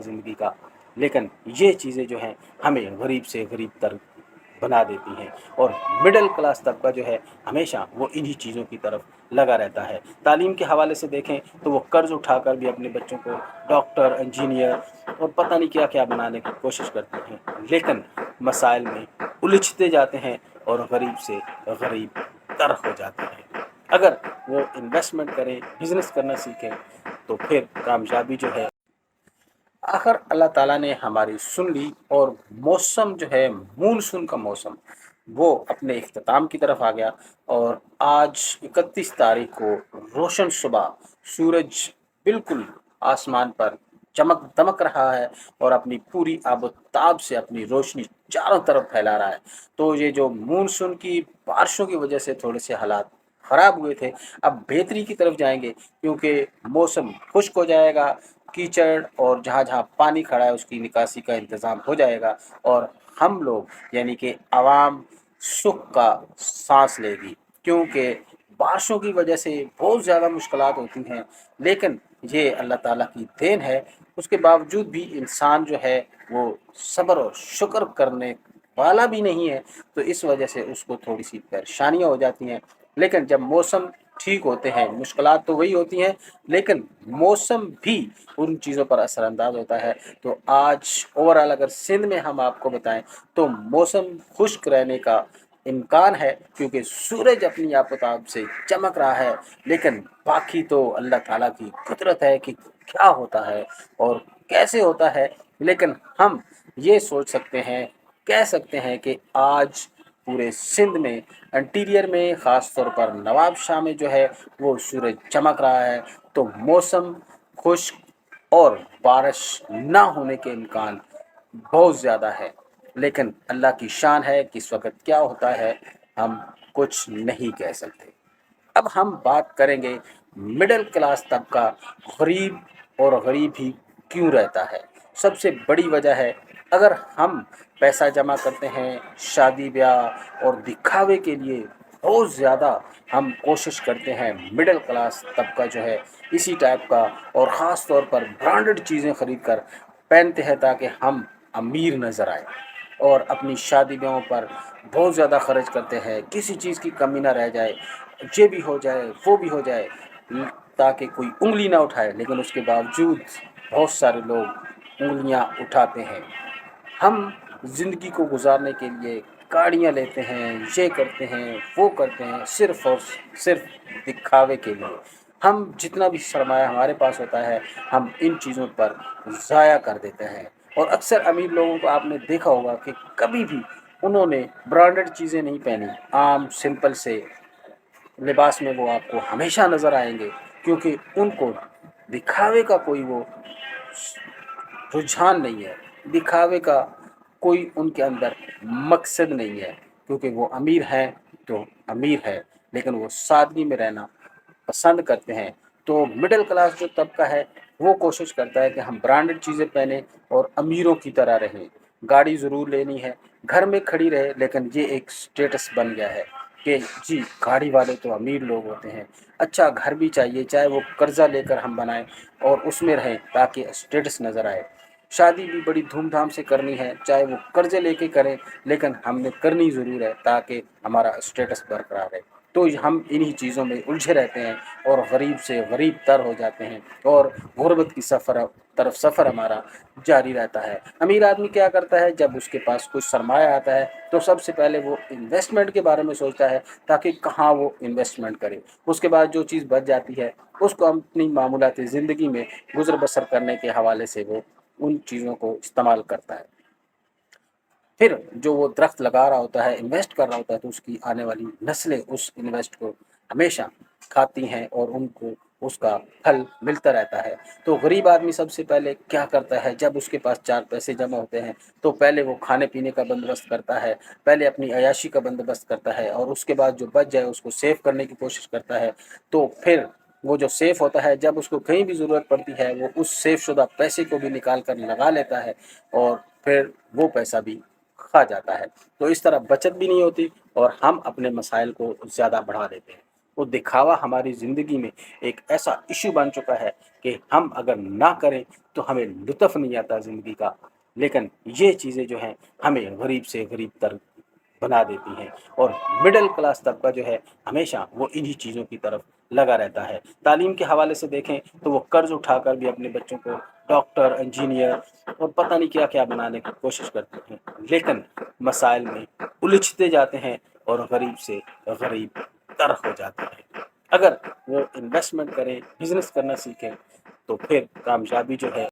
ज़िंदगी का, लेकिन ये चीज़ें जो हैं हमें गरीब से गरीब तर बना देती हैं। और मिडिल क्लास तबका जो है हमेशा वो इन्हीं चीज़ों की तरफ लगा रहता है। तालीम के हवाले से देखें तो वो कर्ज़ उठाकर भी अपने बच्चों को डॉक्टर, इंजीनियर और पता नहीं क्या-क्या बनाने की कोशिश करते हैं, लेकिन मसाइल में उलझते जाते हैं और गरीब से गरीब तर हो जाते हैं। अगर वो इन्वेस्टमेंट करें, बिज़नेस करना सीखें, तो फिर कामयाबी जो है आखिर अल्लाह ताला ने हमारी सुन ली। और मौसम जो है मानसून का मौसम वो अपने इख्तिताम की तरफ आ गया। और आज 31 तारीख को रोशन सुबह सूरज बिल्कुल आसमान पर चमक दमक रहा है और अपनी पूरी आबोताब से अपनी रोशनी चारों तरफ फैला रहा है। तो ये जो मानसून की बारिशों की वजह से थोड़े से हालात ख़राब हुए थे, अब बेहतरी की तरफ जाएंगे, क्योंकि मौसम खुश्क हो जाएगा, कीचड़ और जहाँ जहाँ पानी खड़ा है उसकी निकासी का इंतज़ाम हो जाएगा और हम लोग यानी कि आवाम सुख का सांस लेगी। क्योंकि बारिशों की वजह से बहुत ज़्यादा मुश्किलात होती हैं, लेकिन ये अल्लाह ताला की देन है। उसके बावजूद भी इंसान जो है वो सब्र और शुक्र करने वाला भी नहीं है, तो इस वजह से उसको थोड़ी सी परेशानियाँ हो जाती हैं। लेकिन जब मौसम ठीक होते हैं, मुश्किलात तो वही होती हैं, लेकिन मौसम भी उन चीज़ों पर असरअंदाज होता है। तो आज ओवरऑल अगर सिंध में हम आपको बताएं तो मौसम खुश्क रहने का इम्कान है, क्योंकि सूरज अपनी आफताब से चमक रहा है। लेकिन बाकी तो अल्लाह ताला की कुदरत है कि क्या होता है और कैसे होता है। लेकिन हम ये सोच सकते हैं, कह सकते हैं कि आज पूरे सिंध में इंटीरियर में ख़ास तौर पर नवाब शाह में जो है वो सूरज चमक रहा है। तो मौसम खुश्क और बारिश ना होने के इम्कान बहुत ज़्यादा है, लेकिन अल्लाह की शान है कि इस वक्त क्या होता है हम कुछ नहीं कह सकते। अब हम बात करेंगे मिडिल क्लास तबका गरीब और गरीब ही क्यों रहता है। सबसे बड़ी वजह है, अगर हम पैसा जमा करते हैं शादी ब्याह और दिखावे के लिए, बहुत ज़्यादा हम कोशिश करते हैं मिडिल क्लास तबका जो है इसी टाइप का, और ख़ास तौर पर ब्रांडेड चीज़ें ख़रीद कर पहनते हैं ताकि हम अमीर नज़र आए, और अपनी शादी ब्याहों पर बहुत ज़्यादा खर्च करते हैं, किसी चीज़ की कमी ना रह जाए, ये भी हो जाए वो भी हो जाए, ताकि कोई उंगली ना उठाए। लेकिन उसके बावजूद बहुत सारे लोग उंगलियां उठाते हैं। हम ज़िंदगी को गुजारने के लिए गाड़ियां लेते हैं, ये करते हैं वो करते हैं, सिर्फ़ और सिर्फ दिखावे के लिए। हम जितना भी सरमाया हमारे पास होता है हम इन चीज़ों पर ज़ाया कर देते हैं। और अक्सर अमीर लोगों को आपने देखा होगा कि कभी भी उन्होंने ब्रांडेड चीज़ें नहीं पहनी, आम सिंपल से लिबास में वो आपको हमेशा नज़र आएंगे, क्योंकि उनको दिखावे का कोई वो रुझान नहीं है, दिखावे का कोई उनके अंदर मकसद नहीं है। क्योंकि वो अमीर हैं तो अमीर है, लेकिन वो सादगी में रहना पसंद करते हैं। तो मिडिल क्लास जो तबका है वो कोशिश करता है कि हम ब्रांडेड चीज़ें पहने और अमीरों की तरह रहें। गाड़ी ज़रूर लेनी है, घर में खड़ी रहे, लेकिन ये एक स्टेटस बन गया है कि जी गाड़ी वाले तो अमीर लोग होते हैं। अच्छा घर भी चाहिए, चाहे वो कर्ज़ा लेकर हम बनाएं और उसमें रहें ताकि स्टेटस नज़र आए। शादी भी बड़ी धूमधाम से करनी है, चाहे वो कर्ज़े लेके करें, लेकिन हमने करनी ज़रूर है ताकि हमारा स्टेटस बरकरार रहे। तो हम इन्हीं चीज़ों में उलझे रहते हैं और गरीब से गरीब तर हो जाते हैं और गुर्बत की सफ़र हमारा जारी रहता है। अमीर आदमी क्या करता है, जब उसके पास कुछ सरमाया आता है तो सबसे पहले वो इन्वेस्टमेंट के बारे में सोचता है ताकि कहाँ वो इन्वेस्टमेंट करे। उसके बाद जो चीज़ बच जाती है उसको अपनी मामूलाती ज़िंदगी में गुजर बसर करने के हवाले से वो उन चीज़ों को इस्तेमाल करता है। फिर जो वो दरख्त लगा रहा होता है, इन्वेस्ट कर रहा होता है, तो उसकी आने वाली नस्लें उस इन्वेस्ट को हमेशा खाती हैं और उनको उसका फल मिलता रहता है। तो गरीब आदमी सबसे पहले क्या करता है, जब उसके पास 4 पैसे जमा होते हैं तो पहले वो खाने पीने का बंदोबस्त करता है, पहले अपनी अय्याशी का बंदोबस्त करता है और उसके बाद जो बच जाए उसको सेव करने की कोशिश करता है। तो फिर वो जो सेफ होता है, जब उसको कहीं भी ज़रूरत पड़ती है वो उस सेफ शुदा पैसे को भी निकाल कर लगा लेता है और फिर वो पैसा भी खा जाता है। तो इस तरह बचत भी नहीं होती और हम अपने मसाइल को ज़्यादा बढ़ा देते हैं। वो दिखावा हमारी ज़िंदगी में एक ऐसा इश्यू बन चुका है कि हम अगर ना करें तो हमें लुत्फ़ नहीं आता ज़िंदगी का। लेकिन ये चीज़ें जो हैं हमें गरीब से गरीब तर बना देती हैं, और मिडिल क्लास तबका जो है हमेशा वो इन्हीं चीज़ों की तरफ लगा रहता है। तालीम के हवाले से देखें तो वो कर्ज़ उठाकर भी अपने बच्चों को डॉक्टर, इंजीनियर और पता नहीं क्या-क्या बनाने की कोशिश करते हैं। लेकिन मसाइल में उलझते जाते हैं और गरीब से गरीब तर हो जाते हैं। अगर वो इन्वेस्टमेंट करें, बिज़नेस करना सीखें, तो फिर कामयाबी जो है